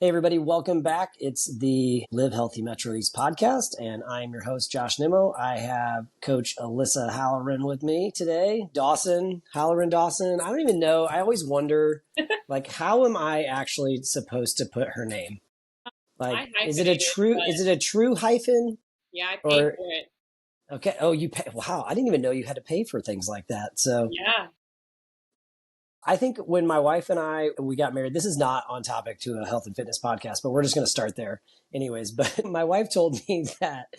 Hey, everybody, welcome back. It's the Live Healthy Metro East podcast, and I'm your host, Josh Nimmo. I have Coach Alyssa Halloran with me today. Halloran-Dawson. I don't even know. I always wonder, how am I actually supposed to put her name? Is it a true hyphen? Yeah, I paid for it. Okay. Oh, you pay. Wow. I didn't even know you had to pay for things like that. So yeah. I think when my wife and we got married, this is not on topic to a health and fitness podcast, but we're just going to start there anyways. But my wife told me that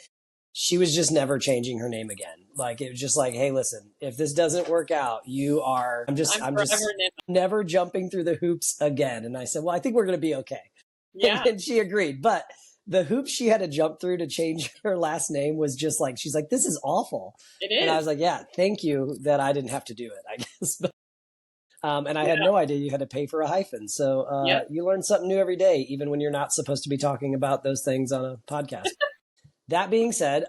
she was just never changing her name again. It was just like, hey, listen, if this doesn't work out, I'm just never jumping through the hoops again. And I said, well, I think we're going to be okay. Yeah. And she agreed. But the hoops she had to jump through to change her last name was just like, she's like, this is awful. It is. And I was like, yeah, thank you that I didn't have to do it, I guess. But and I had no idea you had to pay for a hyphen. So you learn something new every day, even when you're not supposed to be talking about those things on a podcast. That being said,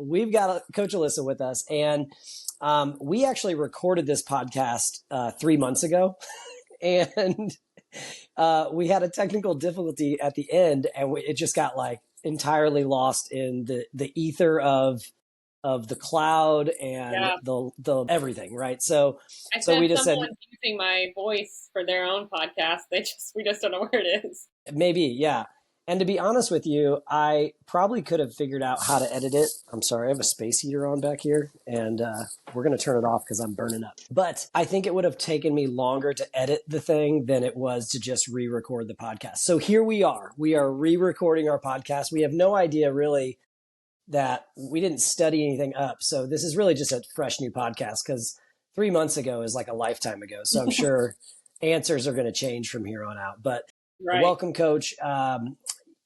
we've got Coach Alyssa with us, and we actually recorded this podcast 3 months ago, and we had a technical difficulty at the end, and it just got entirely lost in the ether of the cloud and the everything, right? So we just said using my voice for their own podcast. We just don't know where it is. Maybe, yeah. And to be honest with you, I probably could have figured out how to edit it. I'm sorry, I have a space heater on back here, and we're going to turn it off because I'm burning up. But I think it would have taken me longer to edit the thing than it was to just re-record the podcast. So here we are. We are re-recording our podcast. We have no idea really that we didn't study anything up. So this is really just a fresh new podcast because 3 months ago is like a lifetime ago. So I'm sure answers are going to change from here on out. But welcome, Coach.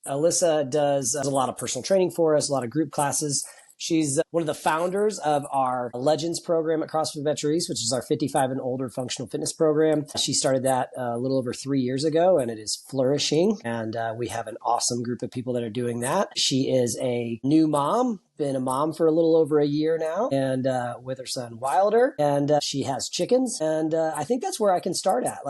Alyssa does a lot of personal training for us, a lot of group classes. She's one of the founders of our Legends program at CrossFit Metro East, which is our 55 and older functional fitness program. She started that a little over 3 years ago, and it is flourishing. And we have an awesome group of people that are doing that. She is a new mom, been a mom for a little over a year now, and with her son Wilder. And she has chickens. And I think that's where I can start at.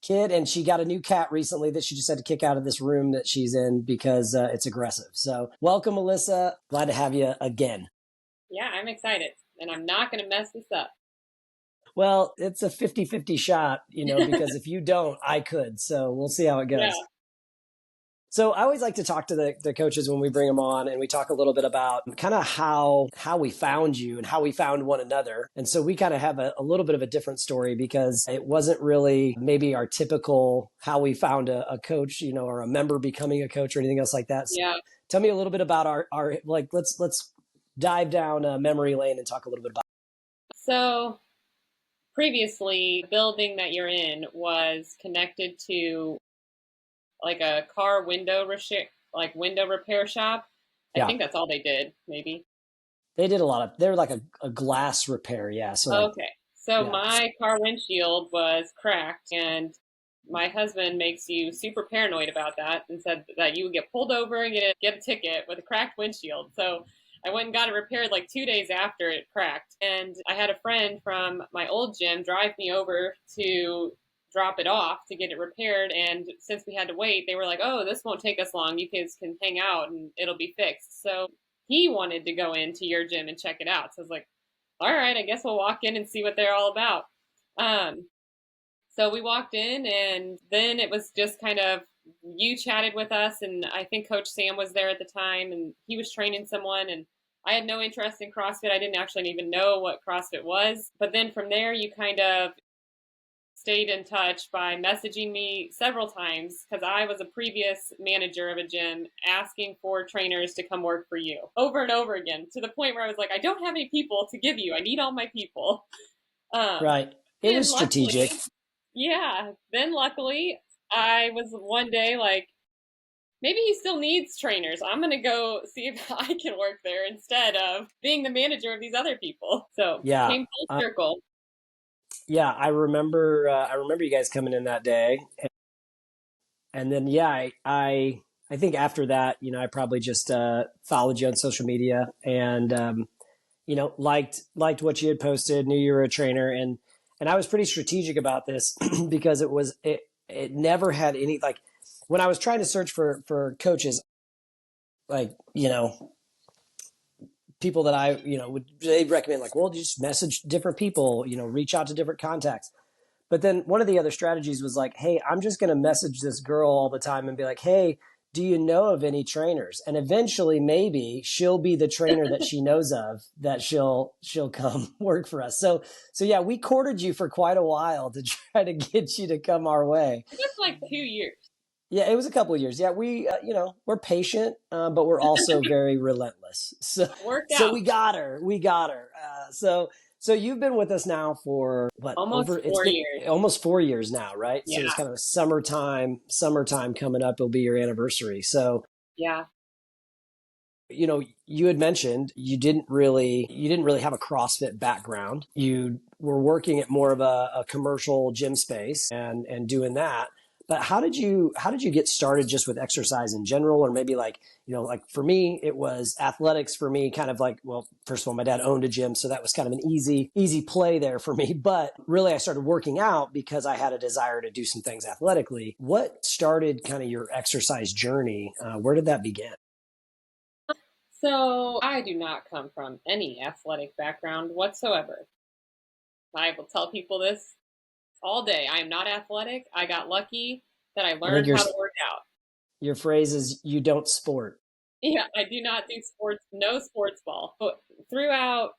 Kid, and she got a new cat recently that she just had to kick out of this room that she's in because it's aggressive. So welcome, Alyssa. Glad to have you again. Yeah, I'm excited, and I'm not going to mess this up. Well, it's a 50-50 shot, because if you don't, I could. So we'll see how it goes. Yeah. So I always like to talk to the coaches when we bring them on, and we talk a little bit about kind of how we found you and how we found one another. And so we kind of have a little bit of a different story because it wasn't really maybe our typical how we found a coach, or a member becoming a coach or anything else like that. So tell me a little bit about our let's dive down memory lane and talk a little bit about it. So previously, the building that you're in was connected to a car window repair shop. I think that's all they did, maybe. They did they're like a glass repair, yeah. So my car windshield was cracked, and my husband makes you super paranoid about that and said that you would get pulled over and get a ticket with a cracked windshield. So I went and got it repaired 2 days after it cracked. And I had a friend from my old gym drive me over to drop it off to get it repaired, and since we had to wait, they were like, oh, this won't take us long, you kids can hang out and it'll be fixed. So he wanted to go into your gym and check it out, so I was like, all right, I guess we'll walk in and see what they're all about. So we walked in, and then it was just kind of, you chatted with us, and I think Coach Sam was there at the time, and he was training someone, and I had no interest in CrossFit. I didn't actually even know what CrossFit was, but then from there you kind of stayed in touch by messaging me several times, because I was a previous manager of a gym, asking for trainers to come work for you over and over again, to the point where I was like, I don't have any people to give you. I need all my people. Right. It was strategic. Yeah. Then luckily, I was one day like, maybe he still needs trainers. I'm going to go see if I can work there instead of being the manager of these other people. So came full circle. Yeah, I remember you guys coming in that day. And then, I think after that, I probably just followed you on social media and, liked what you had posted, knew you were a trainer. And I was pretty strategic about this because it never had any, when I was trying to search for coaches, like, people that I, they'd recommend like, well, just message different people, reach out to different contacts. But then one of the other strategies was like, hey, I'm just going to message this girl all the time and be like, hey, do you know of any trainers? And eventually maybe she'll be the trainer that she knows of that she'll come work for us. So yeah, we courted you for quite a while to try to get you to come our way. It took like 2 years. Yeah, it was a couple of years. Yeah, we, we're patient, but we're also very relentless. So, Worked so out. we got her. We got her. So you've been with us now for what? Almost It's 4 been years. almost 4 years now, right? Yeah. So it's kind of summertime coming up. It'll be your anniversary. So, Yeah. you had mentioned you didn't really have a CrossFit background. You were working at more of a commercial gym space and doing that. But how did you get started just with exercise in general? Or maybe like, like for me, it was athletics for me, kind of like, well, first of all, my dad owned a gym. So that was kind of an easy play there for me. But really I started working out because I had a desire to do some things athletically. What started kind of your exercise journey? Where did that begin? So I do not come from any athletic background whatsoever. I will tell people this all day. I am not athletic. I got lucky that I I think learned how to work out. your phrase is you don't sport. Yeah, I do not do sports, no sports ball. But throughout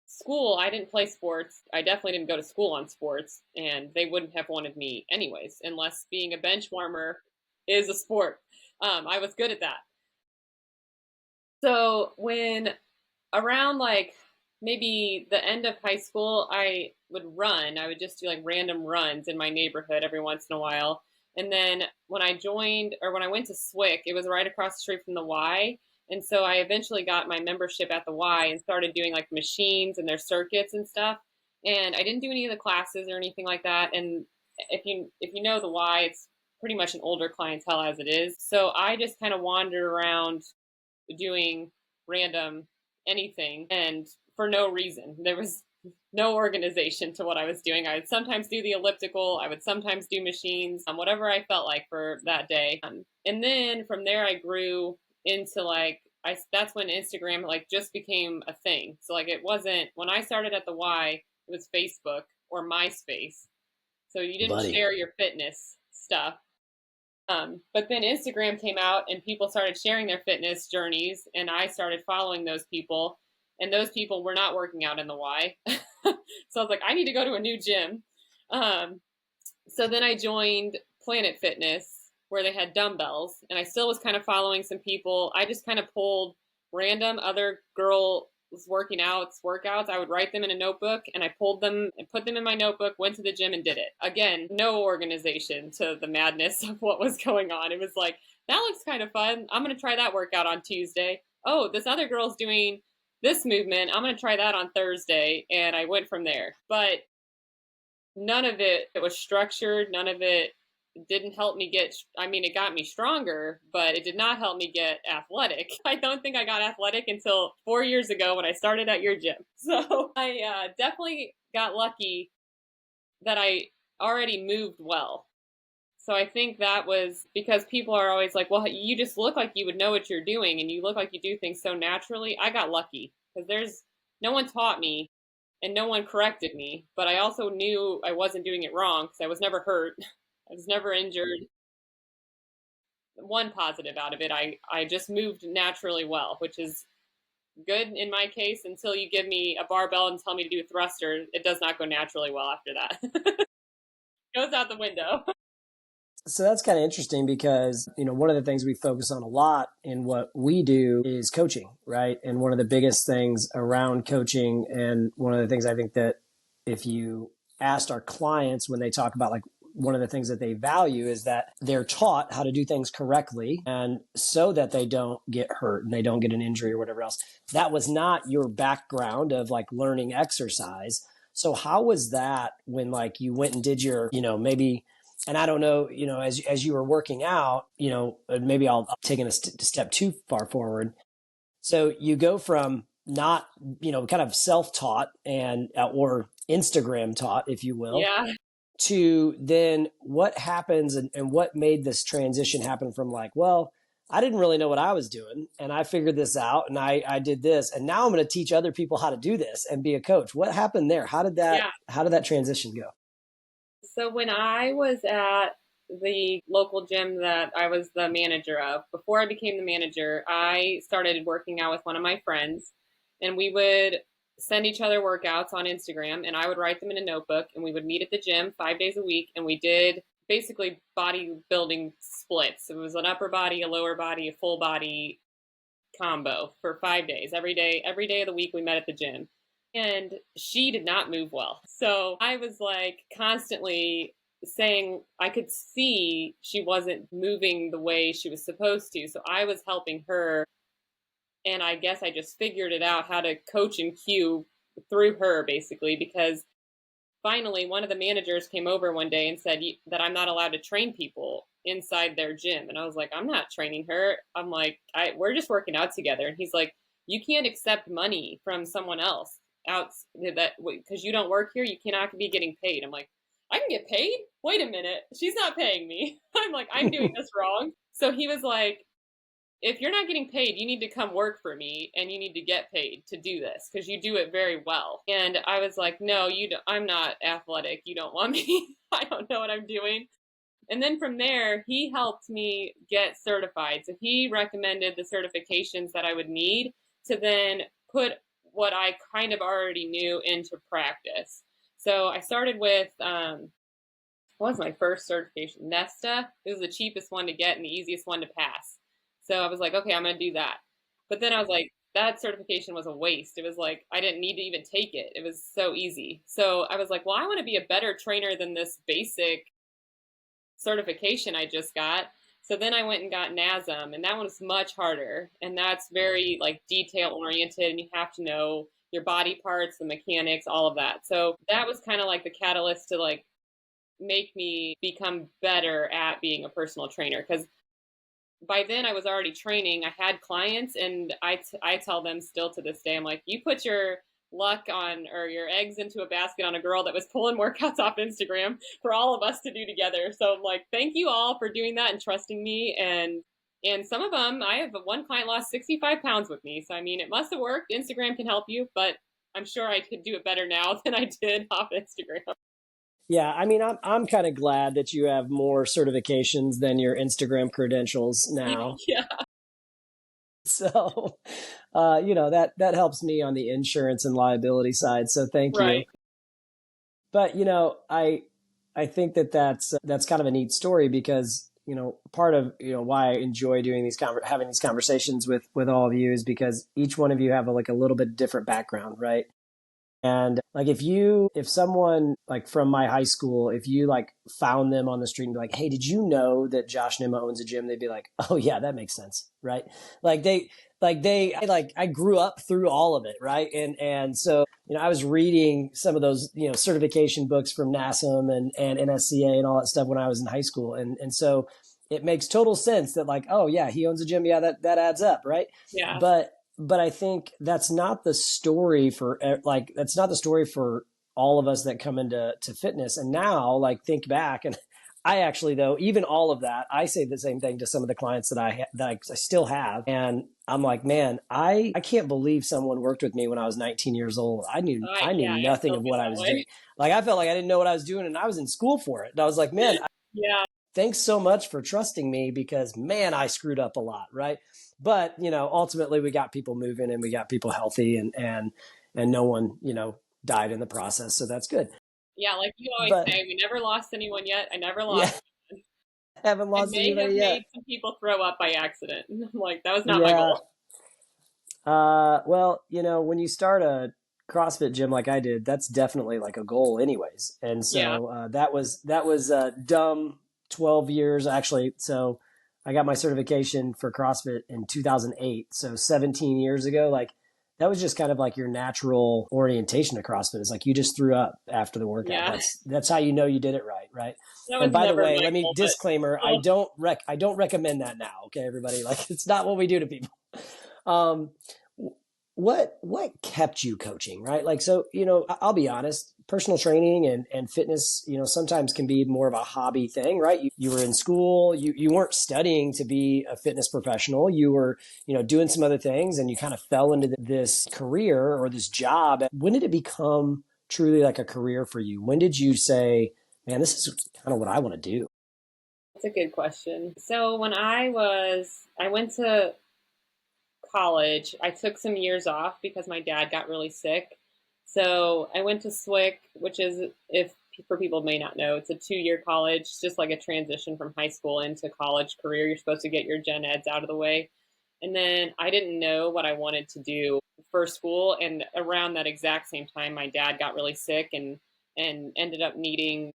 school, I didn't play sports. I definitely didn't go to school on sports, and they wouldn't have wanted me anyways, unless being a bench warmer is a sport. I was good at that. So when around like maybe the end of high school, I would run. I would just do like random runs in my neighborhood every once in a while. And then when I joined or when I went to Swick, it was right across the street from the Y. And so I eventually got my membership at the Y and started doing like machines and their circuits and stuff. And I didn't do any of the classes or anything like that. And if you know the Y, it's pretty much an older clientele as it is. So I just kind of wandered around doing random anything and for no reason. There was no organization to what I was doing. I would sometimes do the elliptical, I would sometimes do machines, whatever I felt like for that day. And then from there, I grew into like, that's when Instagram like just became a thing. So like it wasn't, when I started at the Y, it was Facebook or MySpace. So you didn't Buddy. share your fitness stuff. But then Instagram came out and people started sharing their fitness journeys, and I started following those people, and those people were not working out in the Y. So I was like, I need to go to a new gym. Um, so then I joined Planet Fitness, where they had dumbbells, and I still was kind of following some people. I just kind of pulled random other girls working out workouts. I would write them in a notebook and I pulled them and put them in my notebook, went to the gym and did it. Again, no organization to the madness of what was going on. It was like, that looks kind of fun. I'm going to try that workout on Tuesday. Oh, this other girl's doing this movement. I'm going to try that on Thursday. And I went from there. But none of it was structured. None of it didn't help me get, I mean, it got me stronger, but it did not help me get athletic. I don't think I got athletic until 4 years ago when I started at your gym. So I definitely got lucky that I already moved well. So I think that was because people are always like, well, you just look like you would know what you're doing and you look like you do things so naturally. I got lucky because there's no one taught me and no one corrected me, but I also knew I wasn't doing it wrong because I was never hurt. I was never injured. One positive out of it, I just moved naturally well, which is good in my case until you give me a barbell and tell me to do a thruster. It does not go naturally well after that. Goes out the window. So that's kind of interesting because, one of the things we focus on a lot in what we do is coaching, right? And one of the biggest things around coaching, and one of the things I think that if you asked our clients when they talk about like one of the things that they value is that they're taught how to do things correctly and so that they don't get hurt and they don't get an injury or whatever else. That was not your background of like learning exercise. So how was that when like you went and did your, maybe, and I don't know, as you were working out, maybe I'll take it a step too far forward. So you go from not, kind of self-taught and or Instagram taught, if you will, Yeah. to then what happens and what made this transition happen from like, well, I didn't really know what I was doing and I figured this out and I did this and now I'm going to teach other people how to do this and be a coach. What happened there? How did that transition go? So when I was at the local gym that I was the manager of, before I became the manager, I started working out with one of my friends, and we would send each other workouts on Instagram, and I would write them in a notebook, and we would meet at the gym 5 days a week, and we did basically bodybuilding splits. It was an upper body, a lower body, a full body combo for 5 days. Every day of the week we met at the gym. And she did not move well. So I was like constantly saying I could see she wasn't moving the way she was supposed to. So I was helping her. And I guess I just figured it out how to coach and cue through her basically, because finally one of the managers came over one day and said that I'm not allowed to train people inside their gym. And I was like, I'm not training her. I'm like, we're just working out together. And he's like, you can't accept money from someone else out that because you don't work here, you cannot be getting paid. I'm like, I can get paid? Wait a minute. She's not paying me. I'm like, I'm doing this wrong. So he was like, if you're not getting paid, you need to come work for me and you need to get paid to do this because you do it very well. And I was like, no, I'm not athletic. You don't want me. I don't know what I'm doing. And then from there, he helped me get certified. So he recommended the certifications that I would need to then put what I kind of already knew into practice. So I started with, what was my first certification? Nesta. It was the cheapest one to get and the easiest one to pass. So I was like, okay, I'm going to do that. But then I was like, that certification was a waste. It was like, I didn't need to even take it. It was so easy. So I was like, well, I want to be a better trainer than this basic certification I just got. So then I went and got NASM, and that one was much harder. And that's very like detail oriented, and you have to know your body parts, the mechanics, all of that. So that was kind of like the catalyst to like make me become better at being a personal trainer. Because by then I was already training. I had clients, and I tell them still to this day, I'm like, you put your luck on or your eggs into a basket on a girl that was pulling workouts off Instagram for all of us to do together. So I'm like, thank you all for doing that and trusting me. And some of them, I have one client lost 65 pounds with me. So I mean, it must have worked. Instagram can help you, but I'm sure I could do it better now than I did off Instagram. Yeah, I mean, I'm kind of glad that you have more certifications than your Instagram credentials now. Yeah. So, that helps me on the insurance and liability side. So thank you. Right. But I think that's kind of a neat story because part of why I enjoy doing having these conversations with all of you is because each one of you have a little bit different background, right? And like if someone like from my high school, if you like found them on the street and be like, hey, did you know that Josh Nimmo owns a gym? They'd be like, oh yeah, that makes sense. Right. I grew up through all of it. Right. And so, I was reading some of those, certification books from NASM and NSCA and all that stuff when I was in high school. And so it makes total sense that like, oh yeah, he owns a gym. Yeah, that adds up. Right. Yeah. But I think that's not the story for all of us that come into fitness. And now like think back and I actually though, even all of that, I say the same thing to some of the clients that I still have. And I'm like, man, I can't believe someone worked with me when I was 19 years old. I knew nothing of what I was doing. Like I felt like I didn't know what I was doing and I was in school for it. And I was like, man, yeah. Thanks so much for trusting me because man, I screwed up a lot. Right. But, ultimately we got people moving and we got people healthy and no one, died in the process. So that's good. Yeah. Like you always say, we never lost anyone yet. I never lost. Yeah, haven't lost anybody yet. Made some people throw up by accident. Like that was not my goal. Well, when you start a CrossFit gym like I did, that's definitely like a goal anyways. And so that was dumb 12 years actually. So I got my certification for CrossFit in 2008. So 17 years ago, like that was just kind of like your natural orientation to CrossFit. It's like you just threw up after the workout. Yeah. That's how you know you did it right, right? And by the way, let me disclaimer, I don't recommend that now. Okay, everybody, like it's not what we do to people. what kept you coaching, right? Like, so, I'll be honest, personal training and fitness, sometimes can be more of a hobby thing, right? You were in school, you weren't studying to be a fitness professional. You were, doing some other things, and you kind of fell into this career or this job. When did it become truly like a career for you? When did you say, man, this is kind of what I want to do? That's a good question. So when I went to college, I took some years off because my dad got really sick. So I went to SWIC, which is, if for people may not know, it's a 2-year college, just like a transition from high school into college career. You're supposed to get your gen eds out of the way. And then I didn't know what I wanted to do for school. And around that exact same time, my dad got really sick and ended up needing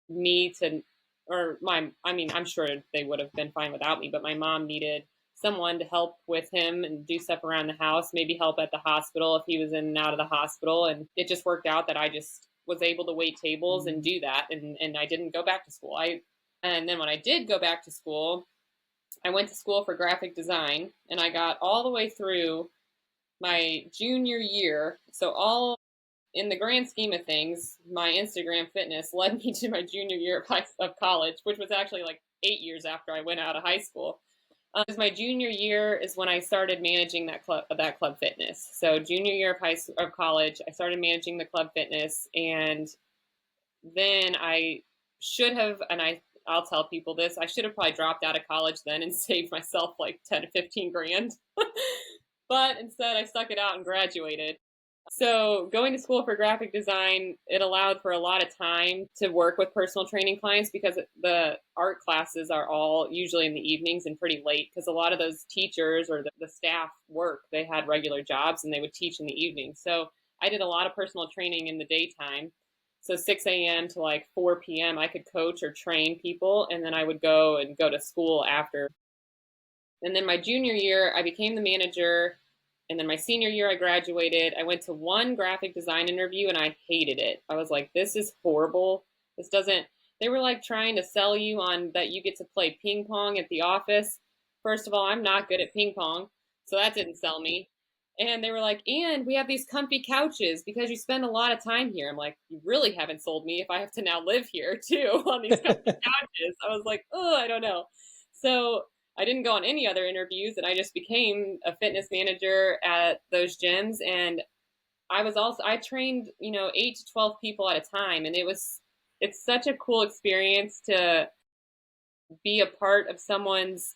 me to, or my, I mean, I'm sure they would have been fine without me, but my mom needed someone to help with him and do stuff around the house, maybe help at the hospital if he was in and out of the hospital. And it just worked out that I just was able to wait tables and do that. And I didn't go back to school. And then when I did go back to school, I went to school for graphic design, and I got all the way through my junior year. So all in the grand scheme of things, my Instagram fitness led me to my junior year of college, which was actually like 8 years after I went out of high school. My junior year is when I started managing that club fitness. So junior year of college, I started managing the club fitness, and then I should have, and I'll tell people this, I should have probably dropped out of college then and saved myself like 10 to 15 grand. But instead, I stuck it out and graduated. So going to school for graphic design, it allowed for a lot of time to work with personal training clients, because the art classes are all usually in the evenings and pretty late, because a lot of those teachers or the staff work, they had regular jobs and they would teach in the evening. So I did a lot of personal training in the daytime. So 6 a.m. to like 4 p.m. I could coach or train people, and then I would go to school after. And then my junior year, I became the manager. And then my senior year, I graduated. I went to one graphic design interview and I hated it. I was like, this is horrible. This doesn't, they were like trying to sell you on that you get to play ping pong at the office. First of all, I'm not good at ping pong, so that didn't sell me. And they were like, and we have these comfy couches because you spend a lot of time here. I'm like, you really haven't sold me if I have to now live here too on these comfy couches. I was like, oh, I don't know. So I didn't go on any other interviews, and I just became a fitness manager at those gyms. And I trained, 8 to 12 people at a time. And it's such a cool experience to be a part of someone's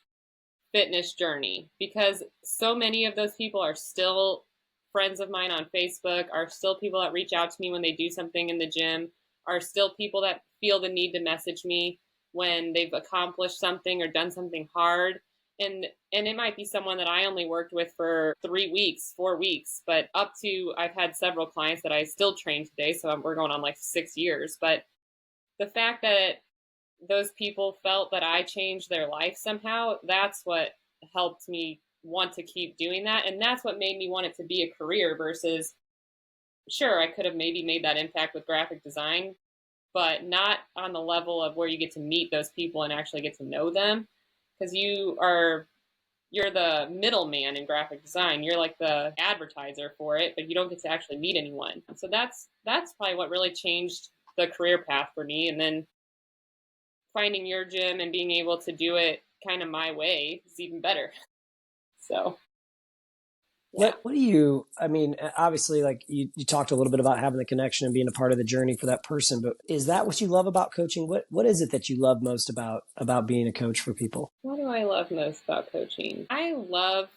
fitness journey, because so many of those people are still friends of mine on Facebook, are still people that reach out to me when they do something in the gym, are still people that feel the need to message me when they've accomplished something or done something hard. And it might be someone that I only worked with for 3 weeks, 4 weeks, but up to, I've had several clients that I still train today. So we're going on like 6 years. But the fact that those people felt that I changed their life somehow, that's what helped me want to keep doing that. And that's what made me want it to be a career versus, sure, I could have maybe made that impact with graphic design, but not on the level of where you get to meet those people and actually get to know them. Because you're the middleman in graphic design. You're like the advertiser for it, but you don't get to actually meet anyone. So that's probably what really changed the career path for me. And then finding your gym and being able to do it kind of my way is even better. So, yeah. What do you, I mean, obviously, like you talked a little bit about having the connection and being a part of the journey for that person, but is that what you love about coaching? What is it that you love most about being a coach for people? What do I love most about coaching? I love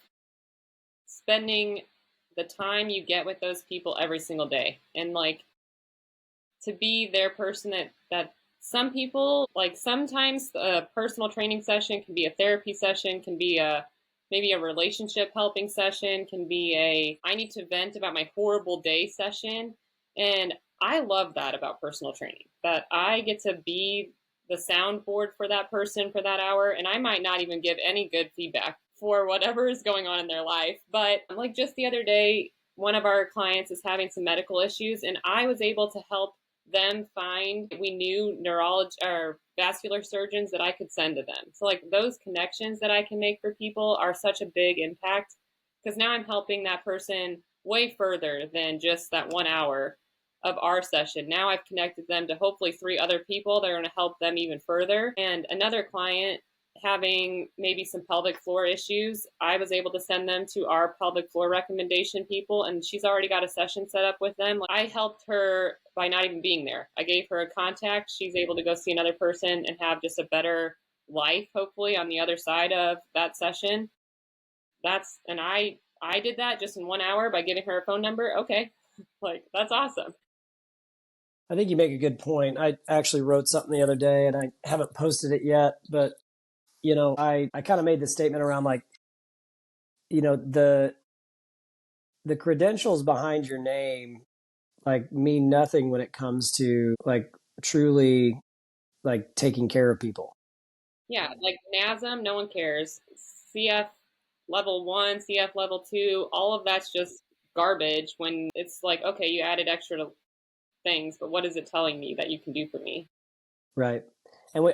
spending the time you get with those people every single day, and like to be their person that some people, like, sometimes a personal training session can be a therapy session, can be maybe a relationship helping session, can be a I need to vent about my horrible day session. And I love that about personal training, that I get to be the soundboard for that person for that hour, and I might not even give any good feedback for whatever is going on in their life. But like just the other day, one of our clients is having some medical issues, and I was able to help them find, we knew neurology or vascular surgeons that I could send to them. So like those connections that I can make for people are such a big impact. because now I'm helping that person way further than just that 1 hour of our session. Now I've connected them to hopefully 3 other people that are going to help them even further. And another client having maybe some pelvic floor issues, I was able to send them to our pelvic floor recommendation people, and she's already got a session set up with them. I helped her by not even being there. I gave her a contact. She's able to go see another person and have just a better life, hopefully, on the other side of that session. I did that just in 1 hour by giving her a phone number. Okay. Like, that's awesome. I think you make a good point. I actually wrote something the other day and I haven't posted it yet, but I kind of made the statement around like, the credentials behind your name like mean nothing when it comes to like truly like taking care of people. Yeah, like NASM, no one cares. CF level 1, CF level 2, all of that's just garbage when it's like, okay, you added extra things, but what is it telling me that you can do for me? Right. And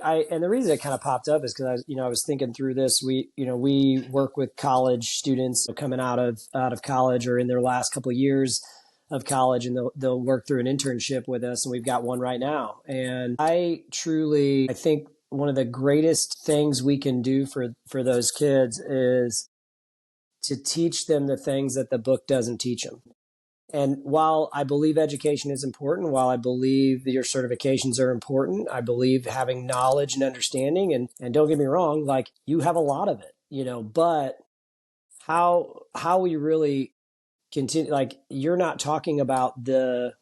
the reason it kind of popped up is because I was thinking through this. We work with college students coming out of college or in their last couple of years of college, and they'll work through an internship with us, and we've got one right now. And I think one of the greatest things we can do for those kids is to teach them the things that the book doesn't teach them. And while I believe education is important, while I believe that your certifications are important, I believe having knowledge and understanding, and don't get me wrong, like you have a lot of it, but how we really continue, like you're not talking about the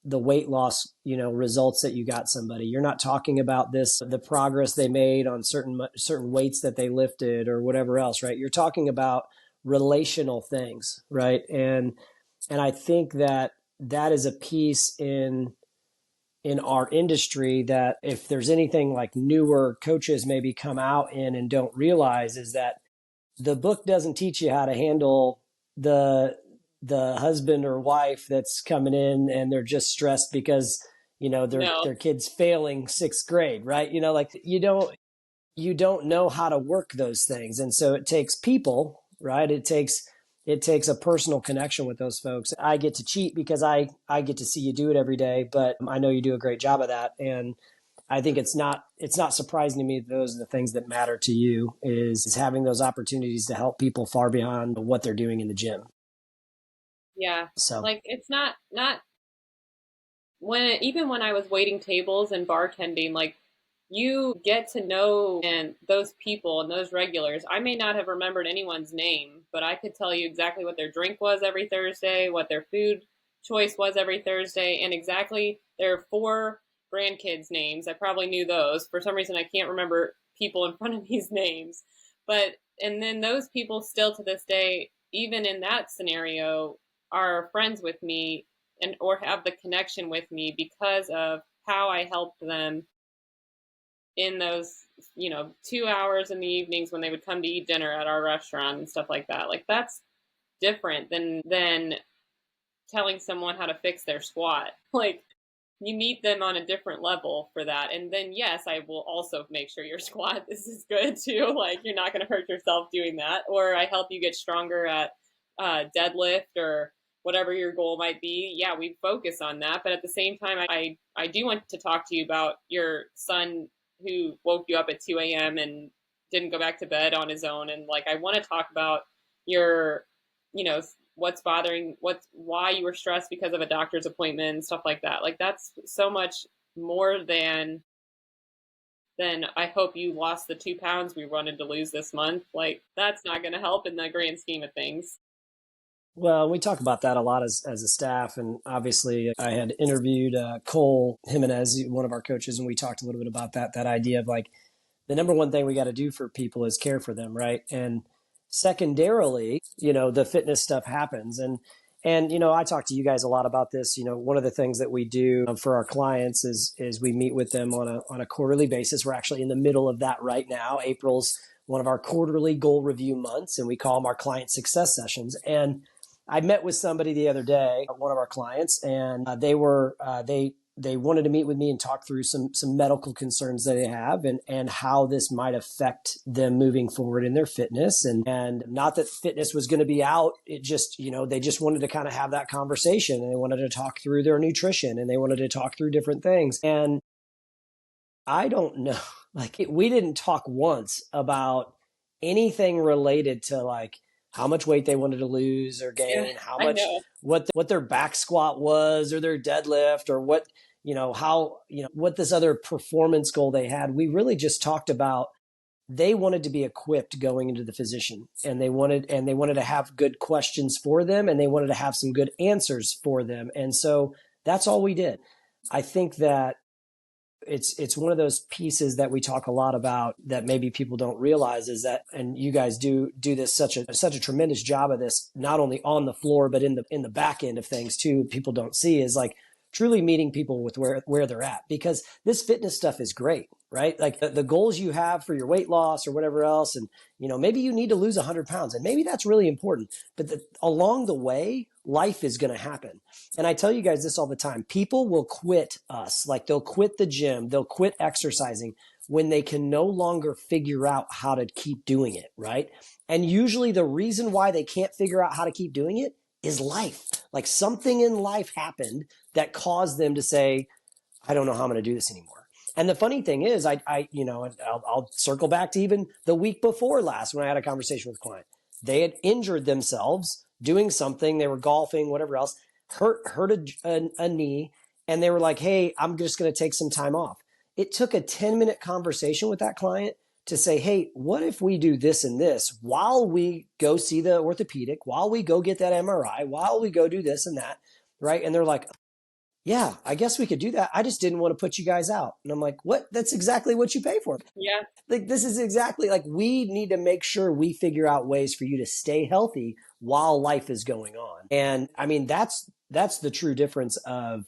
weight loss, results that you got somebody. You're not talking about the progress they made on certain weights that they lifted or whatever else, right? You're talking about relational things, right? And I think that is a piece in our industry that if there's anything like newer coaches maybe come out in and don't realize is that the book doesn't teach you how to handle the husband or wife that's coming in and they're just stressed because their kid's failing sixth grade, right? Like you don't know how to work those things, and so it takes people, right? It takes a personal connection with those folks. I get to cheat because I get to see you do it every day, but I know you do a great job of that. And I think it's not surprising to me that those are the things that matter to you is having those opportunities to help people far beyond what they're doing in the gym. Yeah. So like it's not even when I was waiting tables and bartending, like you get to know and those people and those regulars. I may not have remembered anyone's name, but I could tell you exactly what their drink was every Thursday, what their food choice was every Thursday, and exactly their 4 grandkids' names. I probably knew those. For some reason, I can't remember people in front of these names. And then those people still to this day, even in that scenario, are friends with me and or have the connection with me because of how I helped them in those 2 hours in the evenings when they would come to eat dinner at our restaurant and stuff like that. Like that's different than telling someone how to fix their squat. Like you meet them on a different level for that. And then yes, I will also make sure your squat is good too. Like you're not going to hurt yourself doing that. Or I help you get stronger at deadlift or whatever your goal might be. Yeah, we focus on that. But at the same time, I do want to talk to you about your son who woke you up at 2 a.m. and didn't go back to bed on his own. And like, I want to talk about your, what's bothering, why you were stressed because of a doctor's appointment and stuff like that. Like that's so much more than I hope you lost the 2 pounds we wanted to lose this month. Like that's not going to help in the grand scheme of things. well, we talk about that a lot as a staff, and obviously I had interviewed Cole Jimenez, one of our coaches, and we talked a little bit about that idea of like the number one thing we got to do for people is care for them, right? And secondarily, the fitness stuff happens. And I talk to you guys a lot about this. One of the things that we do for our clients is we meet with them on a quarterly basis. We're actually in the middle of that right now. April's one of our quarterly goal review months, and we call them our client success sessions. And I met with somebody the other day, one of our clients, and they they wanted to meet with me and talk through some medical concerns that they have, and how this might affect them moving forward in their fitness. And not that fitness was going to be out. It just, they just wanted to kind of have that conversation, and they wanted to talk through their nutrition, and they wanted to talk through different things. And I don't know, we didn't talk once about anything related to how much weight they wanted to lose or gain, how much, what their back squat was, or their deadlift, or what, what this other performance goal they had. We really just talked about, they wanted to be equipped going into the physician, and they wanted to have good questions for them, and they wanted to have some good answers for them. And so that's all we did. I think that it's one of those pieces that we talk a lot about that maybe people don't realize, is that, and you guys do this such a tremendous job of this, not only on the floor, but in the back end of things too, people don't see, is truly meeting people with where they're at, because this fitness stuff is great, right? The goals you have for your weight loss or whatever else. And, maybe you need to lose 100 pounds, and maybe that's really important, but along the way, life is going to happen. And I tell you guys this all the time. People will quit us. They'll quit the gym. They'll quit exercising when they can no longer figure out how to keep doing it, right? And usually the reason why they can't figure out how to keep doing it is life. Something in life happened that caused them to say, I don't know how I'm going to do this anymore. And the funny thing is, I'll circle back to even the week before last when I had a conversation with a client. They had injured themselves doing something. They were golfing, whatever else, hurt a knee. And they were like, hey, I'm just going to take some time off. It took a 10-minute conversation with that client to say, hey, what if we do this and this while we go see the orthopedic, while we go get that MRI, while we go do this and that, right? And they're like, yeah, I guess we could do that. I just didn't want to put you guys out. And I'm like, what? That's exactly what you pay for. Yeah. This is exactly, we need to make sure we figure out ways for you to stay healthy while life is going on. And I mean, that's the true difference of,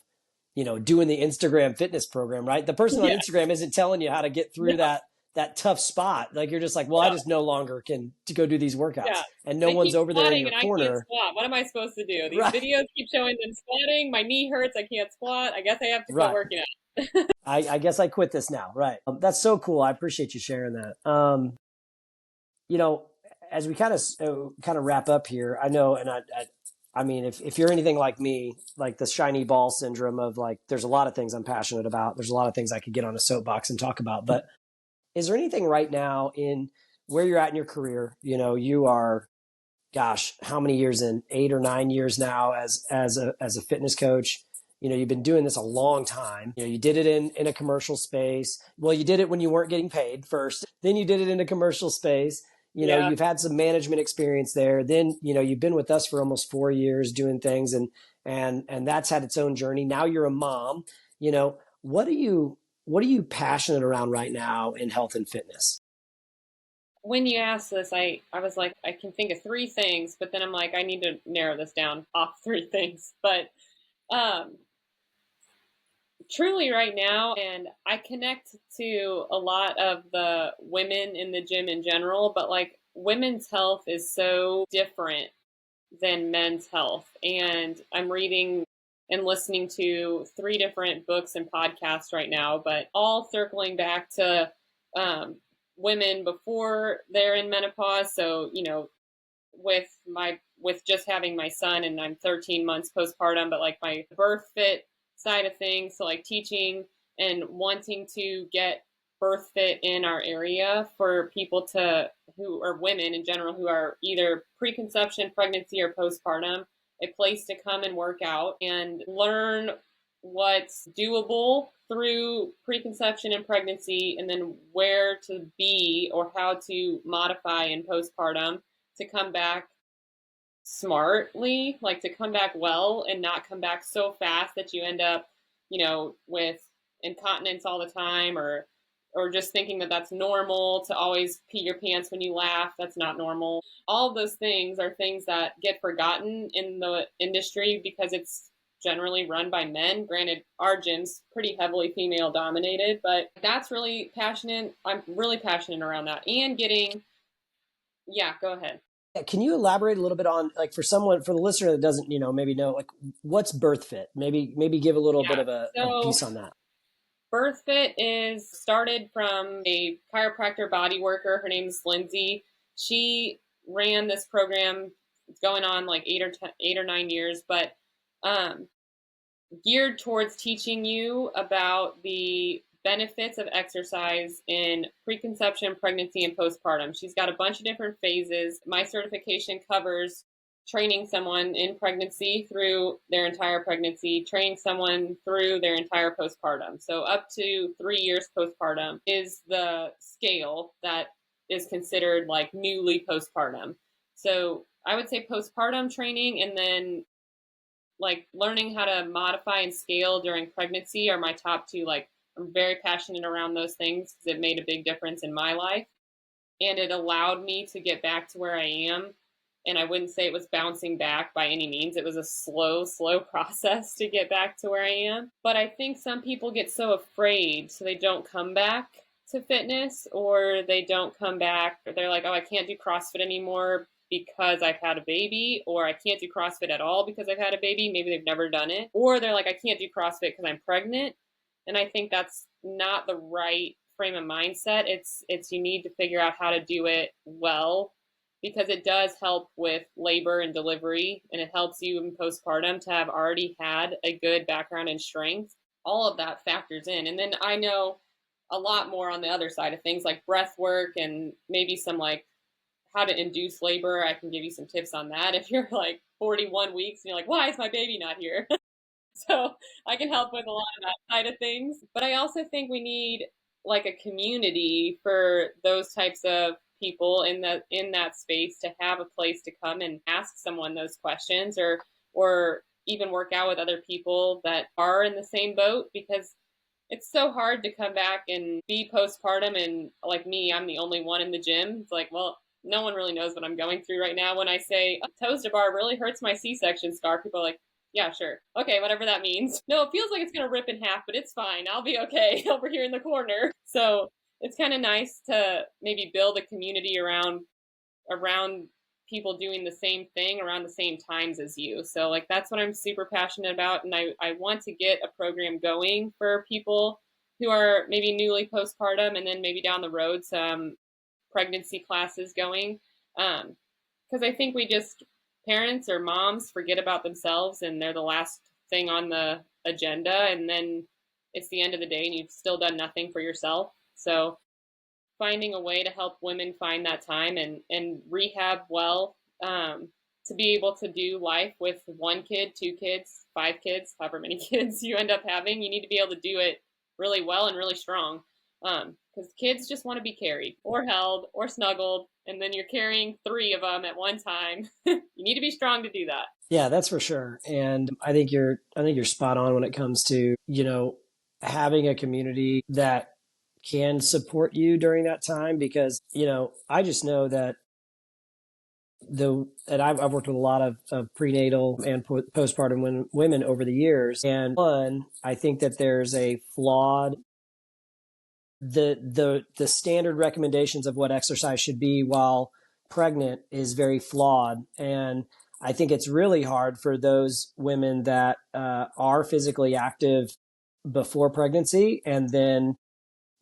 doing the Instagram fitness program, right? The person on Instagram isn't telling you how to get through that tough spot. You're just like, well, I just no longer can to go do these workouts, and no one's over there in your corner. I can't squat. What am I supposed to do? These right. videos keep showing them squatting. My knee hurts. I can't squat. I guess I have to quit working out. I guess I quit this now. Right. That's so cool. I appreciate you sharing that. As we kind of wrap up here, I know, and I mean, if you're anything like me, the shiny ball syndrome of there's a lot of things I'm passionate about. There's a lot of things I could get on a soapbox and talk about, but is there anything right now in where you're at in your career? You are, gosh, how many years in? 8 or 9 years now as a fitness coach. You've been doing this a long time. You did it in a commercial space. Well, you did it when you weren't getting paid first. Then you did it in a commercial space. You've had some management experience there. Then, you've been with us for almost 4 years doing things, and that's had its own journey. Now you're a mom. What are you passionate around right now in health and fitness? When you asked this, I was like, I can think of 3 things, but then I'm like, I need to narrow this down off 3 things. But truly right now, and I connect to a lot of the women in the gym in general, but women's health is so different than men's health. And I'm reading and listening to 3 different books and podcasts right now, but all circling back to women before they're in menopause. So, with just having my son, and I'm 13 months postpartum, but my BirthFit side of things, so teaching and wanting to get BirthFit in our area for people who are women in general, who are either preconception, pregnancy, or postpartum, a place to come and work out and learn what's doable through preconception and pregnancy, and then where to be or how to modify in postpartum to come back smartly, to come back well and not come back so fast that you end up, with incontinence all the time, or just thinking that that's normal to always pee your pants when you laugh. That's not normal. All of those things are things that get forgotten in the industry because it's generally run by men. Granted, our gym's pretty heavily female dominated, but that's really passionate. I'm really passionate around that, and go ahead. Can you elaborate a little bit on, like, for the listener that doesn't, maybe know, like, what's BirthFit? Maybe give a little bit of a piece on that. BirthFit is started from a chiropractor body worker. Her name's Lindsay. She ran this program. It's going on like 8 or 9 years, but geared towards teaching you about the benefits of exercise in preconception, pregnancy, and postpartum. She's got a bunch of different phases. My certification covers training someone in pregnancy through their entire pregnancy, training someone through their entire postpartum. So up to 3 years postpartum is the scale that is considered like newly postpartum. So I would say postpartum training, and then like learning how to modify and scale during pregnancy are my top two. Like, I'm very passionate around those things because it made a big difference in my life. And it allowed me to get back to where I am. And I wouldn't say it was bouncing back by any means. It was a slow process to get back to where I am. But I think some people get so afraid, so they don't come back to fitness, or they don't come back, or they're like, oh, I can't do CrossFit anymore because I've had a baby, or I can't do CrossFit at all because I've had a baby. Maybe they've never done it. Or they're like, I can't do CrossFit because I'm pregnant. And I think that's not the right frame of mindset. It's you need to figure out how to do it well, because it does help with labor and delivery, and it helps you in postpartum to have already had a good background in strength. All of that factors in. And then I know a lot more on the other side of things, like breath work and maybe some like how to induce labor. I can give you some tips on that if you're like 41 weeks and you're like, why is my baby not here? So I can help with a lot of that side of things. But I also think we need like a community for those types of people in that space to have a place to come and ask someone those questions, or even work out with other people that are in the same boat, because it's so hard to come back and be postpartum and like me, I'm the only one in the gym. It's like, well, no one really knows what I'm going through right now. When I say toes to bar really hurts my C-section scar, people are like, yeah, sure. Okay, whatever that means. No, it feels like it's going to rip in half, but it's fine. I'll be okay over here in the corner. So it's kind of nice to maybe build a community around people doing the same thing around the same times as you. So like that's what I'm super passionate about. And I want to get a program going for people who are maybe newly postpartum, and then maybe down the road some pregnancy classes going. Because I think parents or moms forget about themselves, and they're the last thing on the agenda. And then it's the end of the day and you've still done nothing for yourself. So finding a way to help women find that time and rehab well, to be able to do life with 1 kid, 2 kids, 5 kids, however many kids you end up having. You need to be able to do it really well and really strong, because kids just want to be carried or held or snuggled, and then you're carrying 3 of them at one time. You need to be strong to do that. Yeah, that's for sure. And I think you're spot on when it comes to, having a community that can support you during that time, because, I just know that I've worked with a lot of prenatal and postpartum women over the years. And one, I think that there's a flawed, the standard recommendations of what exercise should be while pregnant is very flawed. And I think it's really hard for those women that are physically active before pregnancy and then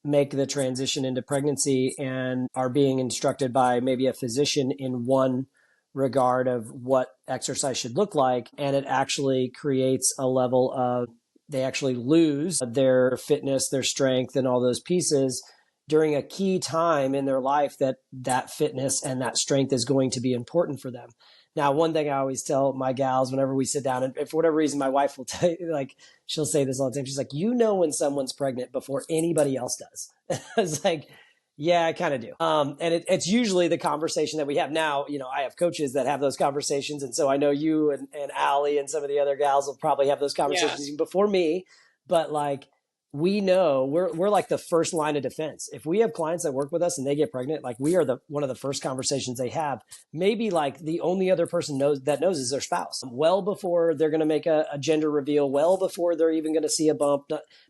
make the transition into pregnancy and are being instructed by maybe a physician in one regard of what exercise should look like. And it actually creates a level of, they actually lose their fitness, their strength, and all those pieces during a key time in their life that fitness and that strength is going to be important for them. Now, one thing I always tell my gals whenever we sit down, and for whatever reason, my wife will tell you, like, she'll say this all the time. She's like, when someone's pregnant before anybody else does. It's like, yeah, I kind of do. And it's usually the conversation that we have now. I have coaches that have those conversations. And so I know you and Allie and some of the other gals will probably have those conversations even before me. But like, we know we're like the first line of defense. If we have clients that work with us and they get pregnant, like we are one of the first conversations they have. Maybe like the only other person knows is their spouse. Well before they're going to make a gender reveal, well before they're even going to see a bump,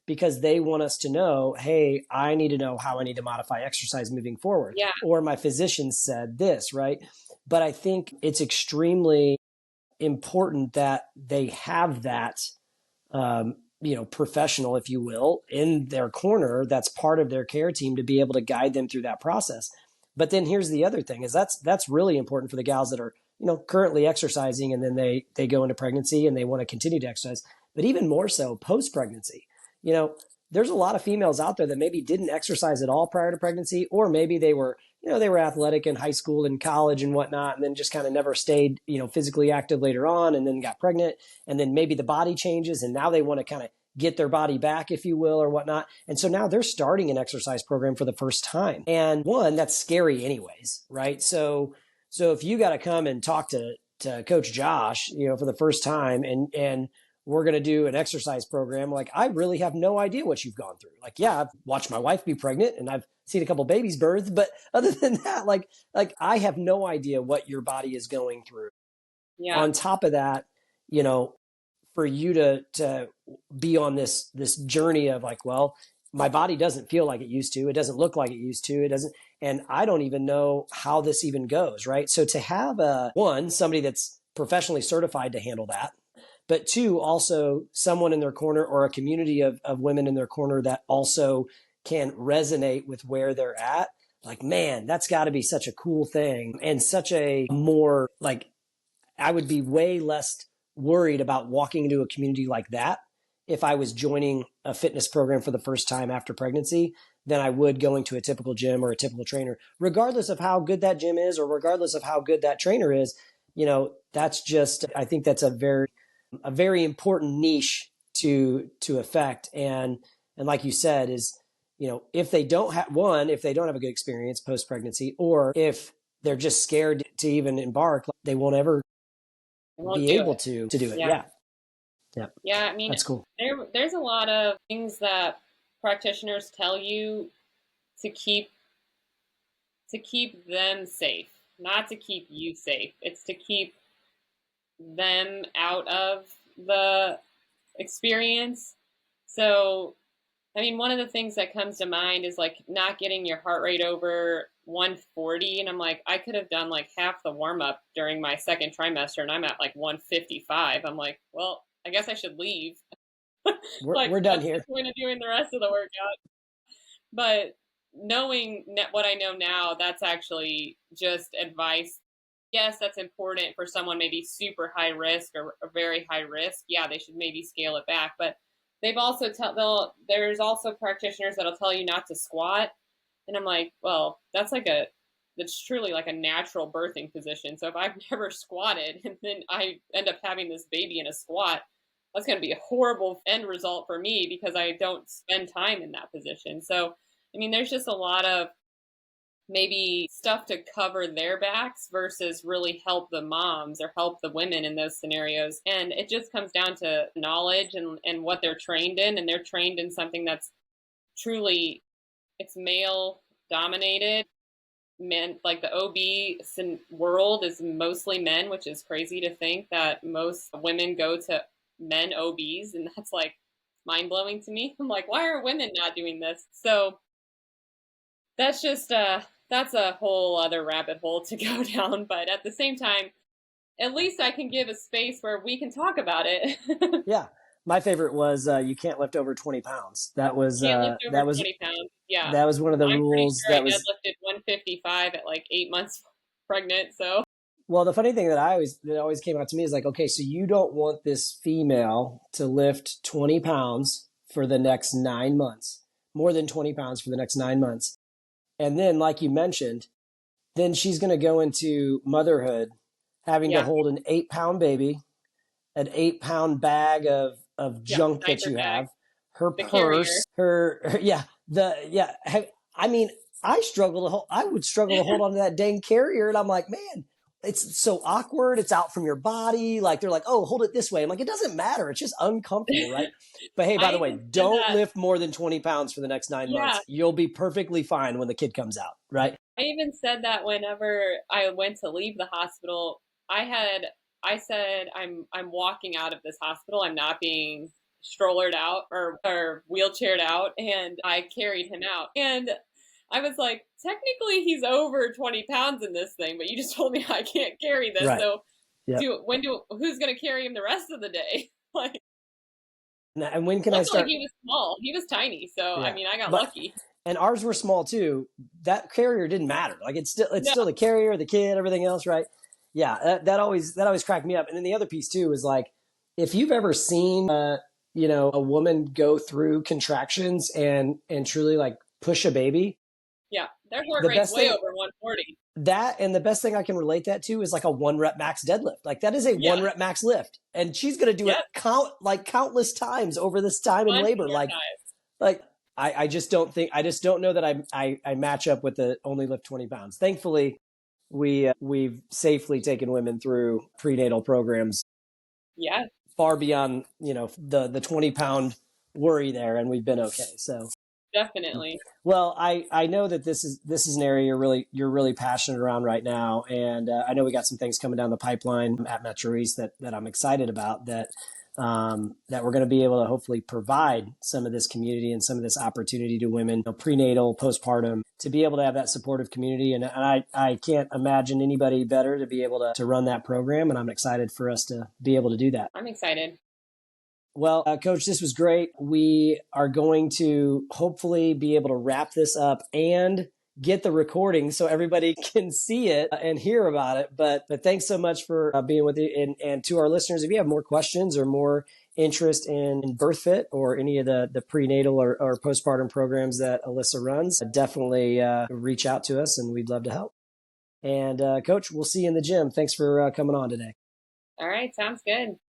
because they want us to know, hey, I need to know how I need to modify exercise moving forward. Yeah. Or my physician said this, right? But I think it's extremely important that they have that, professional, if you will, in their corner that's part of their care team to be able to guide them through that process. But then here's the other thing is that's really important for the gals that are, currently exercising and then they go into pregnancy and they want to continue to exercise. But even more so post pregnancy, there's a lot of females out there that maybe didn't exercise at all prior to pregnancy, or maybe they were, they were athletic in high school and college and whatnot, and then just kind of never stayed, physically active later on, and then got pregnant. And then maybe the body changes and now they want to kind of get their body back, if you will, or whatnot. And so now they're starting an exercise program for the first time. And one, that's scary anyways, right? So if you got to come and talk to Coach Josh, for the first time, and we're going to do an exercise program. Like, I really have no idea what you've gone through. Like, yeah, I've watched my wife be pregnant and I've seen a couple babies birth, but other than that, like I have no idea what your body is going through. Yeah. On top of that, for you to be on this journey of like, well, my body doesn't feel like it used to. It doesn't look like it used to. It doesn't, and I don't even know how this even goes, right? So to have somebody that's professionally certified to handle that, but two, also someone in their corner or a community of women in their corner that also can resonate with where they're at. Like, man, that's got to be such a cool thing, and such a more, like, I would be way less worried about walking into a community like that if I was joining a fitness program for the first time after pregnancy than I would going to a typical gym or a typical trainer, regardless of how good that gym is or regardless of how good that trainer is. That's just, I think that's a very important niche to affect. And like you said, is, if they don't have a good experience post pregnancy, or if they're just scared to even embark, they won't ever be able to do it. Yeah. Yeah. I mean, that's cool. There's a lot of things that practitioners tell you to keep them safe, not to keep you safe. It's to keep them out of the experience. So, I mean, one of the things that comes to mind is like not getting your heart rate over 140. And I'm like, I could have done like half the warm up during my second trimester and I'm at like 155. I'm like, well, I guess I should leave. We're done here. What's the point of doing the rest of the workout? But knowing what I know now, that's actually just advice. Yes, that's important for someone maybe super high risk or very high risk. Yeah, they should maybe scale it back. But they've also there's also practitioners that'll tell you not to squat. And I'm like, well, that's truly like a natural birthing position. So if I've never squatted and then I end up having this baby in a squat, that's going to be a horrible end result for me because I don't spend time in that position. So, I mean, there's just a lot of maybe stuff to cover their backs versus really help the moms or help the women in those scenarios. And it just comes down to knowledge and what they're trained in. And they're trained in something that's truly, it's male dominated. Men, like the OB world is mostly men, which is crazy to think that most women go to men OBs. And that's like mind blowing to me. I'm like, why are women not doing this? So that's just, that's a whole other rabbit hole to go down. But at the same time, at least I can give a space where we can talk about it. Yeah. My favorite was you can't lift over 20 pounds. That was 20 pounds. Yeah. That was one of the rules. Sure, I deadlifted 155 at like 8 months pregnant. So, well, the funny thing that always came out to me is like, okay, so you don't want this female to lift 20 pounds for the next 9 months, more than 20 pounds for the next 9 months. And then, like you mentioned, then she's going to go into motherhood having to hold an 8-pound baby, an 8-pound bag of junk that you have, her purse, I mean, I would struggle to hold on to that dang carrier. And I'm like, man, it's so awkward. It's out from your body. Like, they're like, oh, hold it this way. I'm like, it doesn't matter. It's just uncomfortable, right? But hey, by the way, don't lift more than 20 pounds for the next 9 months. You'll be perfectly fine when the kid comes out, right? I even said that whenever I went to leave the hospital. I said, I'm walking out of this hospital. I'm not being strollered out or wheelchaired out. And I carried him out. And I was like, technically he's over 20 pounds in this thing, but you just told me I can't carry this. Right. So Yep. who's going to carry him the rest of the day? Like, And when can I luckily start? he was small. He was tiny. So, Yeah. I mean, I got But lucky. and ours were small too. That carrier didn't matter. Like it's No, still the carrier, the kid, everything else, right? Yeah, that always cracked me up. And then the other piece too is like if you've ever seen a woman go through contractions and truly like push a baby, yeah, their heart the rate's best way thing over 140. that and the best thing I can relate that to is like a 1 rep max deadlift. Like that is a Yeah, 1 rep max lift. And she's gonna do it yep, countless times over this time in bunch labor. more times. Like I just don't know that I match up with the only lift 20 pounds. Thankfully, we've safely taken women through prenatal programs Yeah, far beyond, the 20-pound worry there, and we've been okay. So definitely. well, I know that this is an area you're really passionate around right now, and I know we got some things coming down the pipeline at Metro East that I'm excited about that we're going to be able to hopefully provide some of this community and some of this opportunity to women, prenatal, postpartum, to be able to have that supportive community, and I can't imagine anybody better to be able to run that program, and I'm excited for us to be able to do that. I'm excited. Well, Coach, this was great. We are going to hopefully be able to wrap this up and get the recording so everybody can see it and hear about it. But thanks so much for being with you. And to our listeners, if you have more questions or more interest in BirthFit or any of the prenatal or postpartum programs that Alyssa runs, definitely reach out to us and we'd love to help. And Coach, we'll see you in the gym. Thanks for coming on today. All right, sounds good.